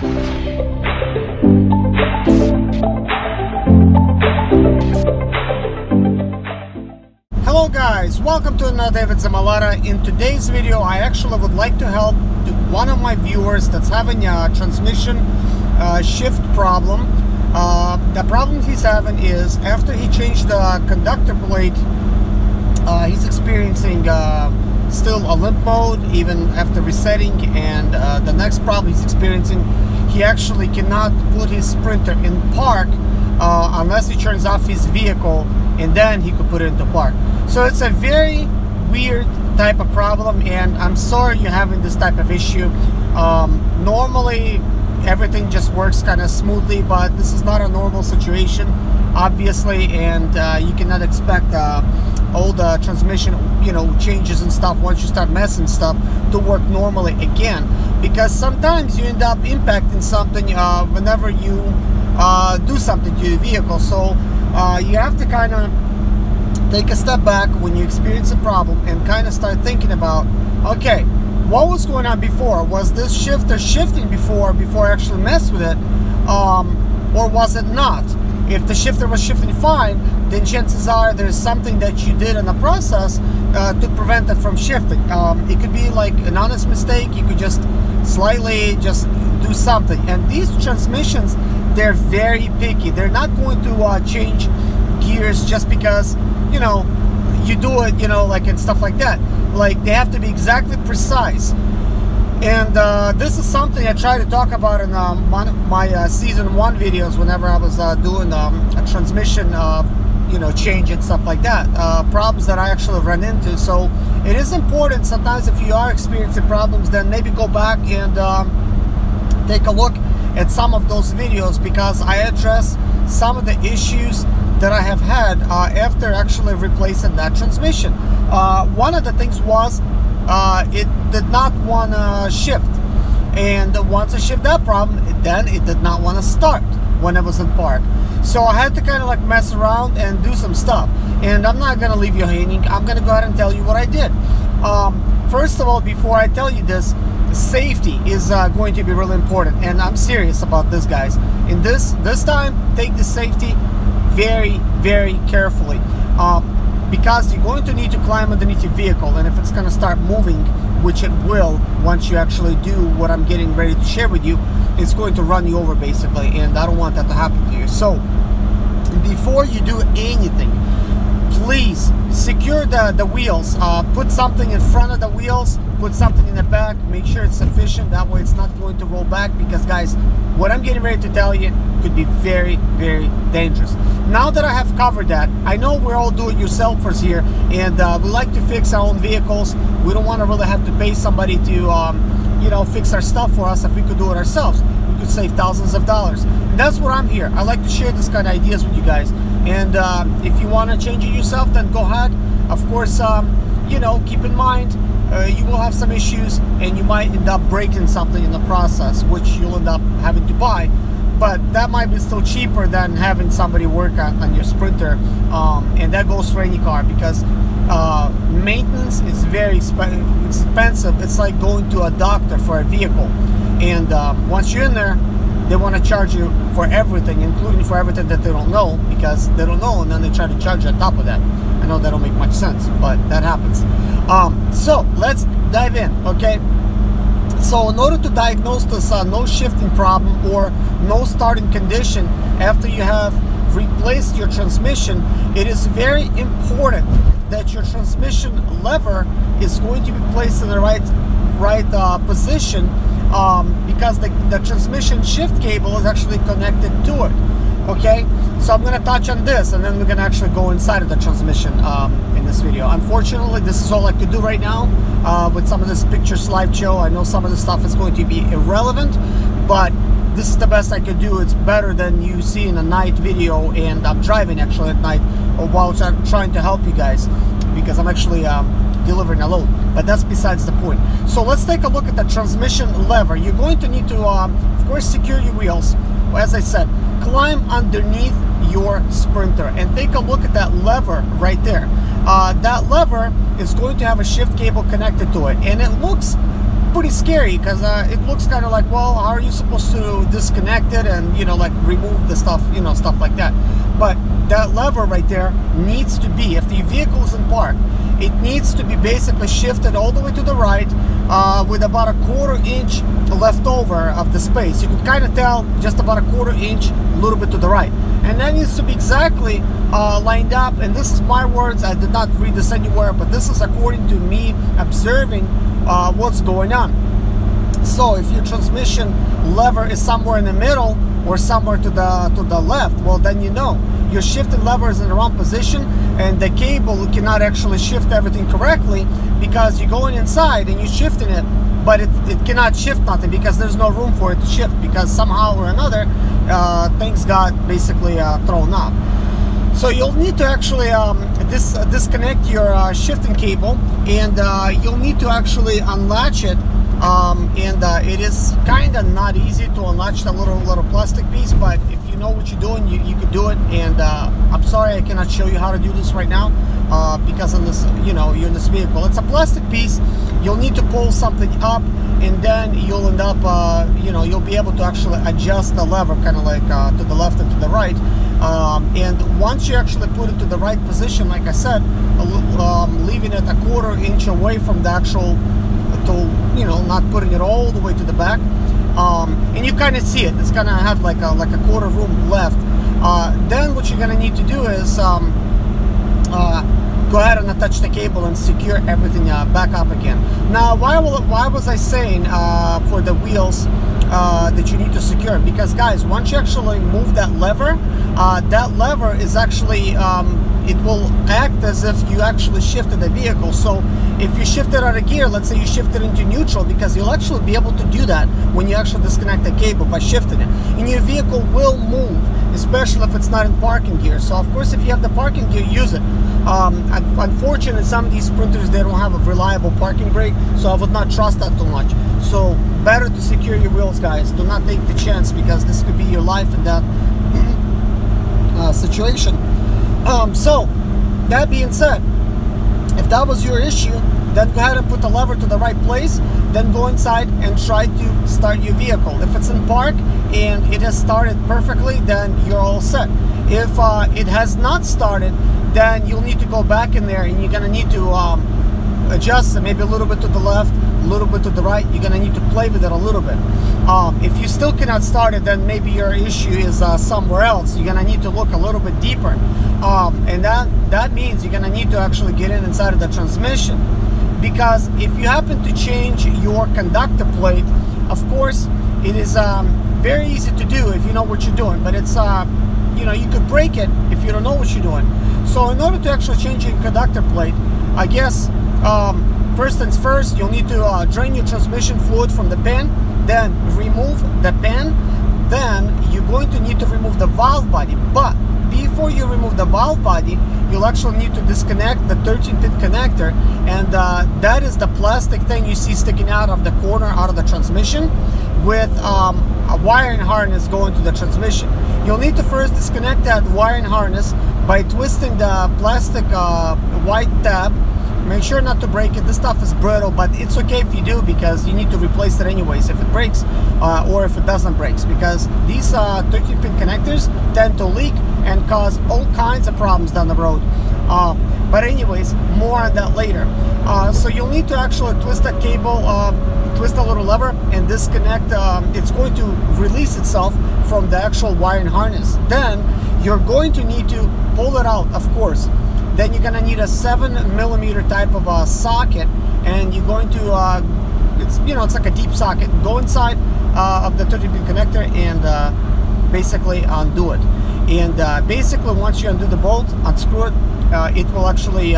Hello guys, welcome to another David Zimaleta. In today's video I actually would like to help one of my viewers that's having a transmission shift problem. The problem he's having is after he changed the conductor plate, he's experiencing still a limp mode even after resetting, and the next problem he's experiencing, he actually cannot put his Sprinter in park unless he turns off his vehicle, and then he could put it into park. So it's a very weird type of problem, and I'm sorry you're having this type of issue. Normally everything just works kind of smoothly, but this is not a normal situation, obviously, and you cannot expect all the transmission, changes and stuff once you start messing stuff to work normally again, because sometimes you end up impacting something whenever you do something to your vehicle. So you have to kind of take a step back when you experience a problem and kind of start thinking about, okay, what was going on before? Was this shifter shifting before I actually messed with it, or was it not? If the shifter was shifting fine, then chances are there's something that you did in the process to prevent it from shifting. It could be like an honest mistake. You could just slightly just do something. And these transmissions, they're very picky. They're not going to change gears just because you do it, like, and stuff like that. Like, they have to be exactly precise. And this is something I try to talk about in my season 1 videos whenever I was doing a transmission change and stuff like that, problems that I actually run into. So it is important sometimes, if you are experiencing problems, then maybe go back and take a look at some of those videos, because I address some of the issues that I have had after actually replacing that transmission. One of the things was it did not want to shift, and once I shift that problem, then it did not want to start when I was in park. So I had to kind of like mess around and do some stuff, and I'm not gonna leave you hanging. I'm gonna go ahead and tell you what I did. First of all, before I tell you this, safety is going to be really important, and I'm serious about this, guys. In this time, take the safety very, very carefully, because you're going to need to climb underneath your vehicle, and if it's going to start moving, which it will once you actually do what I'm getting ready to share with you, it's going to run you over basically, and I don't want that to happen to you. So before you do anything, please secure the wheels. Put something in front of the wheels, put something in the back, make sure it's sufficient, that way it's not going to roll back, because guys, what I'm getting ready to tell you could be very, very dangerous. Now that I have covered that, I know we're all do-it-yourselfers here, and we like to fix our own vehicles. We don't want to really have to pay somebody to fix our stuff for us. If we could do it ourselves, we could save thousands of dollars. And that's what I'm here. I like to share this kind of ideas with you guys, and if you want to change it yourself, then go ahead. Of course, keep in mind you will have some issues, and you might end up breaking something in the process, which you'll end up having to buy. But that might be still cheaper than having somebody work on your Sprinter, and that goes for any car, because maintenance is very expensive. It's like going to a doctor for a vehicle, and once you're in there, they want to charge you for everything, including for everything that they don't know, because they don't know, and then they try to charge you on top of that. I know that don't make much sense, but that happens. So let's dive in, okay? So in order to diagnose this no shifting problem or no starting condition after you have replaced your transmission, it is very important that your transmission lever is going to be placed in the right position, because the transmission shift cable is actually connected to it. Okay, so I'm going to touch on this, and then we're going to actually go inside of the transmission in this video. Unfortunately, this is all I could do right now with some of this picture slideshow. I know some of the stuff is going to be irrelevant, but this is the best I could do. It's better than you seeing a night video, and I'm driving actually at night while I'm trying to help you guys, because I'm actually delivering a load, but that's besides the point. So let's take a look at the transmission lever. You're going to need to, of course, secure your wheels. As I said, climb underneath your Sprinter and take a look at that lever right there. That lever is going to have a shift cable connected to it, and it looks pretty scary because it looks kind of like, well, how are you supposed to disconnect it and, you know, like remove the stuff, you know, stuff like that. But that lever right there needs to be, if the vehicle is in park, it needs to be basically shifted all the way to the right with about a 1/4 inch left over of the space. You can kind of tell just about a 1/4 inch, a little bit to the right. And that needs to be exactly lined up. And this is my words, I did not read this anywhere, but this is according to me observing what's going on. So if your transmission lever is somewhere in the middle or somewhere to the left, well, then you know your shifting lever is in the wrong position, and the cable cannot actually shift everything correctly because you're going inside and you're shifting it, but it cannot shift nothing because there's no room for it to shift, because somehow or another things got basically thrown up. So you'll need to actually disconnect your shifting cable, and you'll need to actually unlatch it. It is kind of not easy to unlatch that little plastic piece, but if you know what you're doing, you can do it. And I'm sorry I cannot show you how to do this right now because on this, you know, you're in this vehicle. It's a plastic piece. You'll need to pull something up, and then you'll end up, you know, you'll be able to actually adjust the lever kind of like to the left and to the right. And once you actually put it to the right position, like I said, leaving it a 1/4 inch away from the actual, to, you know, not putting it all the way to the back, and you kind of see it, it's gonna have like a 1/4 room left. Then what you're gonna need to do is go ahead and attach the cable and secure everything back up again. Now, why was I saying for the wheels that you need to secure? Because guys, once you actually move that lever is actually it will act as if you actually shifted the vehicle. So if you shift it out of gear, let's say you shift it into neutral, because you'll actually be able to do that when you actually disconnect the cable by shifting it, and your vehicle will move, especially if it's not in parking gear. So of course, if you have the parking gear, use it. Unfortunately, some of these sprinters, they don't have a reliable parking brake, so I would not trust that too much. So better to secure your wheels, guys. Do not take the chance, because this could be your life in that situation. So that being said, if that was your issue, then go ahead and put the lever to the right place, then go inside and try to start your vehicle. If it's in park and it has started perfectly, then you're all set. If it has not started, then you'll need to go back in there, and you're gonna need to adjust it, maybe a little bit to the left, a little bit to the right. You're gonna need to play with it a little bit. If you still cannot start it, then maybe your issue is somewhere else. You're gonna need to look a little bit deeper, and that means you're gonna need to actually get inside of the transmission, because if you happen to change your conductor plate, of course it is very easy to do if you know what you're doing, but it's you know, you could break it if you don't know what you're doing. So in order to actually change your conductor plate, I guess first things first, you'll need to drain your transmission fluid from the pan, then remove the pan, then you're going to need to remove the valve body. But before you remove the valve body, you'll actually need to disconnect the 13-pin connector, and that is the plastic thing you see sticking out of the corner out of the transmission with a wiring harness going to the transmission. You'll need to first disconnect that wiring harness by twisting the plastic white tab. Make sure not to break it. This stuff is brittle, but it's okay if you do, because you need to replace it anyways if it breaks or if it doesn't break, because these 13-pin connectors tend to leak and cause all kinds of problems down the road. But anyways, more on that later. So you'll need to actually twist that cable, twist a little lever and disconnect. It's going to release itself from the actual wiring harness. Then you're going to need to pull it out, of course. Then you're gonna need a 7mm type of socket, and you're going to it's like a deep socket. Go inside of the 13-pin connector and basically undo it. And basically, once you undo the bolt, unscrew it, it will actually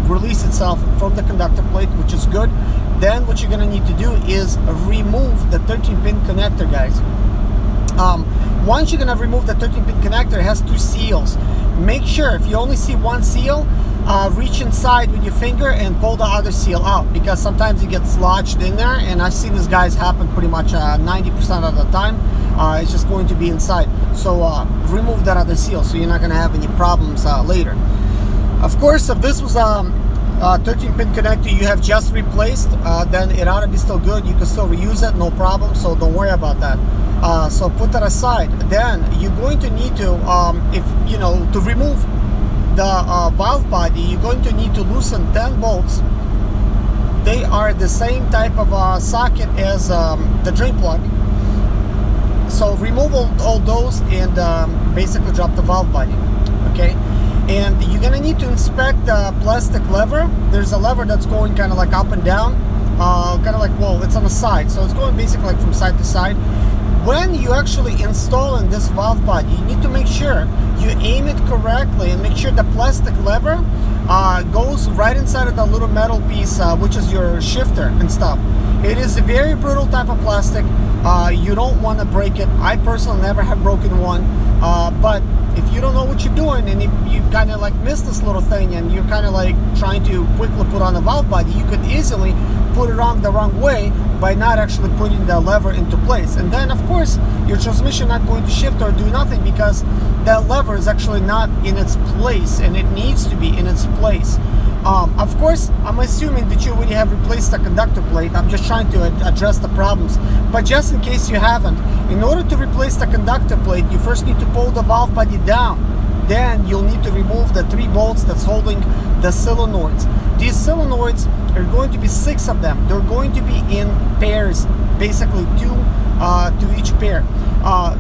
release itself from the conductor plate, which is good. Then what you're gonna need to do is remove the 13-pin connector, guys. Once you're gonna remove the 13-pin connector, it has two seals. Make sure, if you only see one seal, reach inside with your finger and pull the other seal out, because sometimes it gets lodged in there, and I've seen this guys happen pretty much 90% of the time. It's just going to be inside. So remove that other seal so you're not gonna have any problems later. Of course, if this was 13-pin connector you have just replaced, then it ought to be still good. You can still reuse it, no problem, so don't worry about that. So put that aside. Then you're going to need to, if you know, to remove the valve body, you're going to need to loosen 10 bolts. They are the same type of socket as the drain plug. So remove all those and basically drop the valve body, okay? And you're gonna need to inspect the plastic lever. There's a lever that's going kind of like up and down, kind of like, well, it's on the side, so it's going basically like from side to side. When you actually installing this valve body, you need to make sure you aim it correctly and make sure the plastic lever goes right inside of the little metal piece, which is your shifter and stuff. It is a very brittle type of plastic. You don't want to break it. I personally never have broken one, but if you don't know what you're doing and if you kind of like miss this little thing and you're kind of like trying to quickly put on a valve body, you could easily put it on the wrong way by not actually putting the lever into place. And then of course your transmission not going to shift or do nothing because that lever is actually not in its place, and it needs to be in its place. Of course, I'm assuming that you already have replaced the conductor plate. I'm just trying to address the problems. But just in case you haven't, in order to replace the conductor plate, you first need to pull the valve body down. Then you'll need to remove the 3 bolts that's holding the solenoids. These solenoids are going to be 6 of them. They're going to be in pairs, basically 2 to each pair.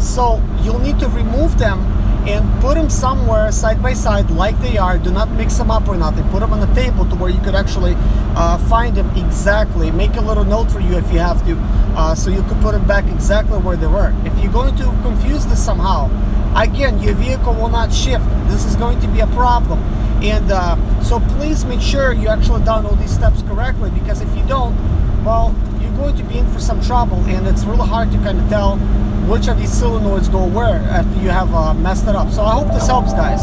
So you'll need to remove them and put them somewhere side by side like they are. Do not mix them up or nothing. Put them on the table to where you could actually find them exactly. Make a little note for you if you have to, so you could put them back exactly where they were. If you're going to confuse this somehow, again, your vehicle will not shift. This is going to be a problem. And so please make sure you actually done all these steps correctly, because if you don't, well, you're going to be in for some trouble, and it's really hard to kind of tell which of these solenoids go where after you have messed it up. So I hope this helps, guys.